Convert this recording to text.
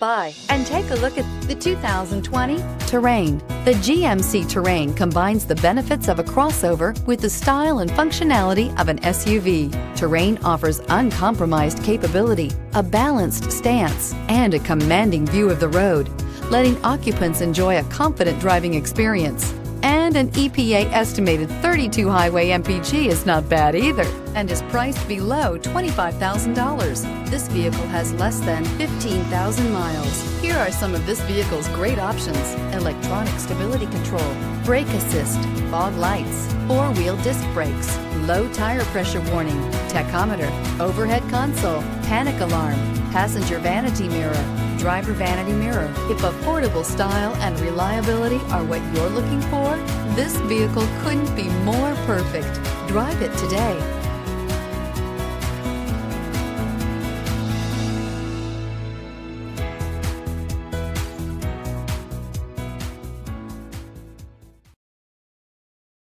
by and take a look at the 2020 Terrain. The GMC Terrain combines the benefits of a crossover with the style and functionality of an SUV. Terrain offers uncompromised capability, a balanced stance, and a commanding view of the road, letting occupants enjoy a confident driving experience. And an EPA estimated 32 highway MPG is not bad either, and is priced below $25,000. This vehicle has less than 15,000 miles. Here are some of this vehicle's great options: electronic stability control, brake assist, fog lights, four-wheel disc brakes, low tire pressure warning, tachometer, overhead console, panic alarm, passenger vanity mirror, driver vanity mirror. If affordable style and reliability are what you're looking for, this vehicle couldn't be more perfect. Drive it today.